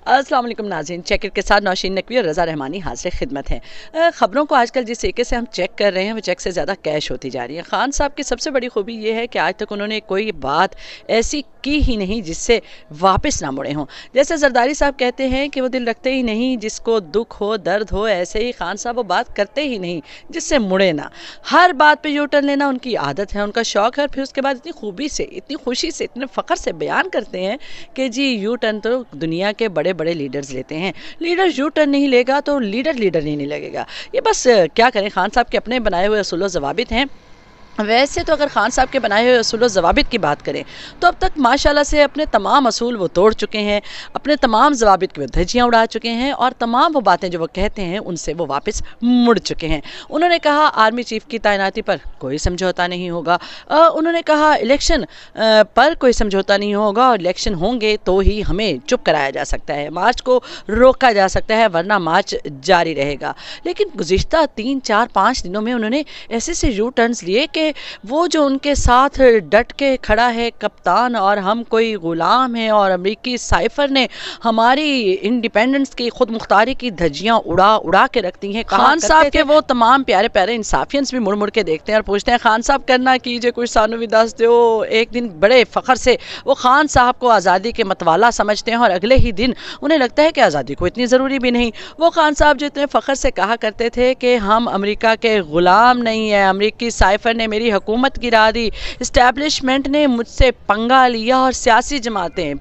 अस्सलाम वालेकुम नाज़रीन, चेक इट के साथ नौशीन नकवी और रज़ा रहमानी हाजिर खिदमत है। ख़बरों को आजकल जिस तरीके से हम चेक कर रहे हैं वो चेक से ज़्यादा कैश होती जा रही है। ख़ान साहब की सबसे बड़ी खूबी ये है कि आज तक उन्होंने कोई बात ऐसी की ही नहीं जिससे वापस ना मुड़े हों। जैसे जरदारी साहब कहते हैं कि वो दिल रखते ही नहीं जिसको दुख हो दर्द हो, ऐसे ही ख़ान साहब वो बात करते ही नहीं जिससे मुड़े ना। हर बात पे यू टर्न लेना उनकी आदत है, उनका शौक़ है। और फिर उसके बाद इतनी खूबी से, इतनी खुशी से, इतने फ़ख्र से बयान करते हैं कि जी यू टर्न तो दुनिया के बड़े बड़े लीडर्स लेते हैं। लीडर यू टर्न नहीं लेगा तो लीडर ही नहीं लगेगा। ये बस क्या करें, ख़ान साहब के अपने बनाए हुए असूल व ज़वाबित हैं। वैसे तो अगर ख़ान साहब के बनाए हुए असूल व ज़वाबित की बात करें तो अब तक माशाल्लाह से अपने तमाम असूल वो तोड़ चुके हैं, अपने तमाम ज़वाबित की वो धज्जियाँ उड़ा चुके हैं और तमाम वो बातें जो वो कहते हैं उनसे वो वापस मुड़ चुके हैं। उन्होंने कहा आर्मी चीफ़ की तैनाती पर कोई समझौता नहीं होगा। उन्होंने कहा इलेक्शन पर कोई समझौता नहीं होगा और इलेक्शन होंगे तो ही हमें चुप कराया जा सकता है, मार्च को रोका जा सकता है वरना मार्च जारी रहेगा। लेकिन गुज़िश्ता 3, 4, 5 दिनों में उन्होंने ऐसे से यू टर्न्स लिए कि वो जो उनके साथ डट के खड़ा है कप्तान और हम कोई ग़ुलाम हैं और अमेरिकी साइफर ने हमारी इंडिपेंडेंस की खुद मुख्तारी की धज्जियाँ उड़ा के रख दी हैं। ख़ान साहब के वो तमाम प्यारे प्यारे इंसाफियंस भी मुड़ मुड़ के देखते हैं और पूछते हैं ख़ान साहब करना कीजिए, कुछ सानू भी दस दो। एक दिन बड़े फ़ख्र से वो ख़ान साहब को आज़ादी के मतवाला समझते हैं और अगले ही दिन उन्हें लगता है कि आज़ादी को इतनी ज़रूरी भी नहीं। वो ख़ान साहब जो इतने फ़ख्र से कहा करते थे कि हम अमेरिका के ग़ुलाम नहीं हैं, अमेरिकी साइफर ने मेरी हुकूमत गिरा दी, इस्टेब्लिशमेंट ने मुझसे पंगा लिया और सियासी जमातें,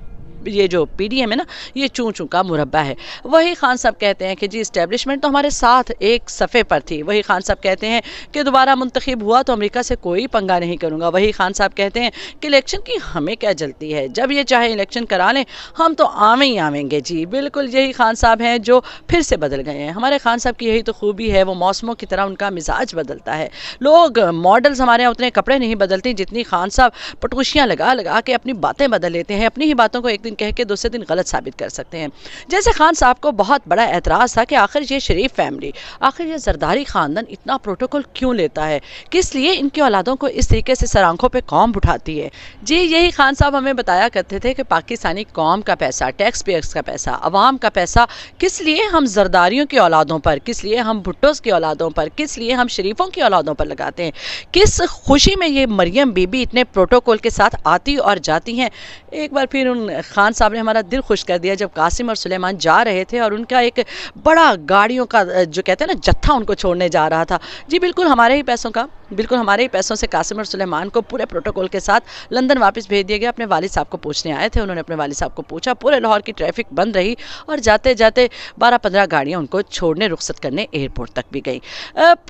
ये जो पीडीएम है ना, ये चूं चूं का मुरब्बा है। वही ख़ान साहब कहते हैं कि जी इस्टेब्लिशमेंट तो हमारे साथ एक सफ़े पर थी। वही ख़ान साहब कहते हैं कि दोबारा मुंतखब हुआ तो अमेरिका से कोई पंगा नहीं करूँगा। वही ख़ान साहब कहते हैं कि इलेक्शन की हमें क्या जल्दी है, जब ये चाहे इलेक्शन करा लें हम तो आवे ही आवेंगे। जी बिल्कुल यही ख़ान साहब हैं जो फिर से बदल गए हैं। हमारे ख़ान साहब की यही तो खूबी है, वो मौसमों की तरह उनका मिजाज बदलता है। लोग मॉडल्स हमारे यहाँ उतने कपड़े नहीं बदलते जितनी ख़ान साहब पटूशियाँ लगा लगा के अपनी बातें बदल लेते हैं, अपनी ही बातों को एक दिन कह के दूसरे दिन गलत साबित कर सकते हैं। जैसे ख़ान साहब को बहुत बड़ा एतराज़ था कि आखिर ये शरीफ फैमिली, आखिर ये जरदारी ख़ानदान इतना प्रोटोकॉल क्यों लेता है, किस लिए इनकी औलादों को इस तरीके से सर आंखों पे कौम उठाती है। जी यही ख़ान साहब हमें बताया करते थे कि पाकिस्तानी कौम का पैसा, टैक्स पेयर्स का पैसा, अवाम का पैसा किस लिए हम जरदारियों की औलादों पर, किस लिए हम भुट्टोस की औलादों पर, किस लिए हम शरीफों की औलादों पर लगाते हैं, किस खुशी में ये मरियम बीबी इतने प्रोटोकॉल के साथ आती और जाती हैं। एक बार फिर उन ख़ान साहब ने हमारा दिल खुश कर दिया जब कासिम और सुलेमान जा रहे थे और उनका एक बड़ा गाड़ियों का जो कहते हैं ना जत्था उनको छोड़ने जा रहा था। जी बिल्कुल हमारे ही पैसों का, बिल्कुल हमारे ही पैसों से कासिम और सुलेमान को पूरे प्रोटोकॉल के साथ लंदन वापस भेज दिया गया। अपने वालिद साहब को पूछने आए थे, उन्होंने अपने वालिद साहब को पूछा, पूरे लाहौर की ट्रैफिक बंद रही और जाते जाते 12-15 गाड़ियाँ उनको छोड़ने रुखसत करने एयरपोर्ट तक भी गई।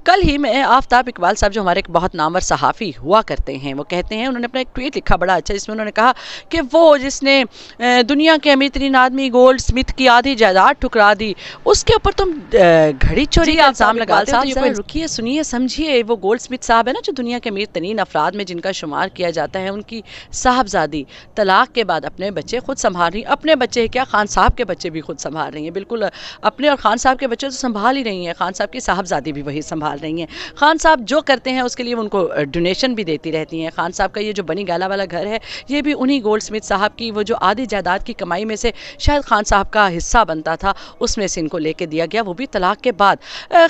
कल ही में आफ्ताब इकबाल साहब जो हमारे एक बहुत नामवर सहाफ़ी हुआ करते हैं, वो कहते हैं, उन्होंने अपना एक ट्वीट लिखा बड़ा अच्छा, जिसमें उन्होंने कहा कि वो जिसने दुनिया के अमीर तरीन आदमी गोल्ड स्मिथ की आधी जायदाद ठुकरा दी, उसके ऊपर तुम घड़ी चोरी का इल्ज़ाम लगाते हो। तो रुकिए, सुनिए, समझिए। वो गोल्ड स्मिथ साहब है ना जो दुनिया के अमीर तरीन अफराद में जिनका शुमार किया जाता है, उनकी साहबजादी तलाक के बाद अपने बच्चे खुद संभाल रही, अपने बच्चे क्या, ख़ान साहब के बच्चे भी खुद संभाल रही हैं। बिल्कुल अपने और ख़ान साहब के बच्चे तो संभाल ही रही हैं, ख़ान साहब की साहबजादी भी वही संभाल रही हैं। ख़ान साहब जो करते हैं उसके लिए उनको डोनेशन भी देती रहती हैं। ख़ान साहब का ये जो बनी गाला वाला घर है, ये भी उन्हीं गोल्ड स्मिथ साहब की वो जो आधी जायदाद की कमाई में से शायद ख़ान साहब का हिस्सा बनता था, उसमें से इनको लेके दिया गया, वो भी तलाक के बाद।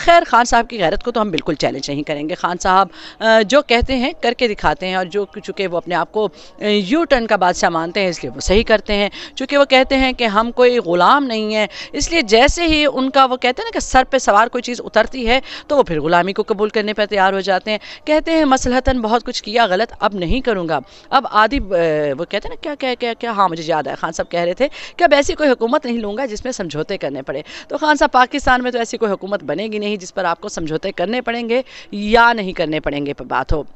खैर ख़ान साहब की गैरत को तो हम बिल्कुल चैलेंज नहीं करेंगे। ख़ान साहब जो कहते हैं करके दिखाते हैं और जो चूँकि वो अपने आप को यू टर्न का बादशाह मानते हैं इसलिए वो सही करते हैं। चूँकि वो कहते हैं कि हम कोई ग़ुलाम नहीं हैं, इसलिए जैसे ही उनका वो कहते हैं ना कि सर पे सवार कोई चीज़ उतरती है तो वो फिर ग़ुलामी को कबूल करने पर तैयार हो जाते हैं। कहते हैं मसलहतन बहुत कुछ किया गलत, अब नहीं करूँगा। अब आदि वो कहते हैं ना क्या क्या क्या क्या, हाँ मुझे याद है, ख़ान साहब कह रहे थे कि अब ऐसी कोई हुकूमत नहीं लूँगा जिसमें समझौते करने पड़े। तो ख़ान साहब पाकिस्तान में तो ऐसी कोई हुकूमत बनेगी नहीं जिस पर आपको समझौते करने पड़ेंगे या नहीं करने पड़ेंगे पर बात हो।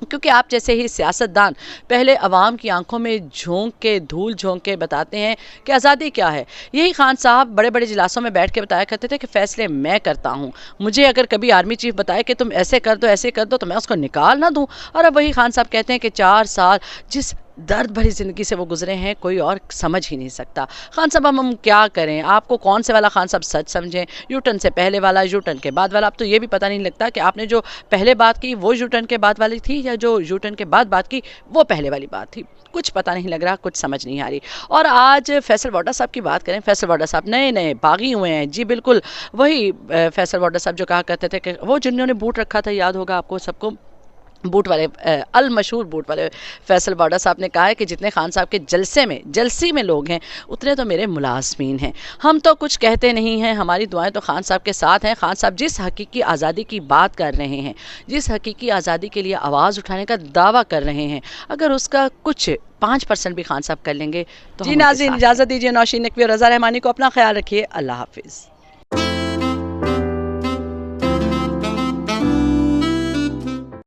क्योंकि आप जैसे ही सियासतदान पहले अवाम की आंखों में झोंक के, धूल झोंक के बताते हैं कि आज़ादी क्या है। यही ख़ान साहब बड़े बड़े इजलासों में बैठ के बताया करते थे कि फ़ैसले मैं करता हूँ, मुझे अगर कभी आर्मी चीफ़ बताए कि तुम ऐसे कर दो ऐसे कर दो तो मैं उसको निकाल ना दूँ। और अब वही ख़ान साहब कहते हैं कि 4 साल जिस दर्द भरी ज़िंदगी से वो गुजरे हैं, कोई और समझ ही नहीं सकता। खान साहब अब हम क्या करें, आपको कौन से वाला खान साहब सच समझें, यू टर्न से पहले वाला, यू टर्न के बाद वाला? अब तो ये भी पता नहीं लगता कि आपने जो पहले बात की वो यू टर्न के बाद वाली थी या जो यू टर्न के बाद बात की वो पहले वाली बात थी। कुछ पता नहीं लग रहा, कुछ समझ नहीं आ रही। और आज फैसल वाडा साहब की बात करें, फैसल वाडा साहब नए नए बागी हुए हैं जी, बिल्कुल वही फैसल वाडा साहब जो कहा करते थे कि वो जिन्होंने बूट रखा था, याद होगा आपको सबको, बूट वाले अल मशहूर बूट वाले फैसल वाडा साहब ने कहा है कि जितने खान साहब के जलसी में लोग हैं उतने तो मेरे मुलाजमीन हैं। हम तो कुछ कहते नहीं हैं, हमारी दुआएं तो खान साहब के साथ हैं। खान साहब जिस हकीकी आज़ादी की बात कर रहे हैं, जिस हकीकी आज़ादी के लिए आवाज़ उठाने का दावा कर रहे हैं, अगर उसका कुछ 5% भी खान साहब कर लेंगे तो जी। नाज़रीन इजाज़त दीजिए, नौशीन नकवी और रज़ा रहमानी को अपना ख्याल रखिए। अल्लाह हाफिज़।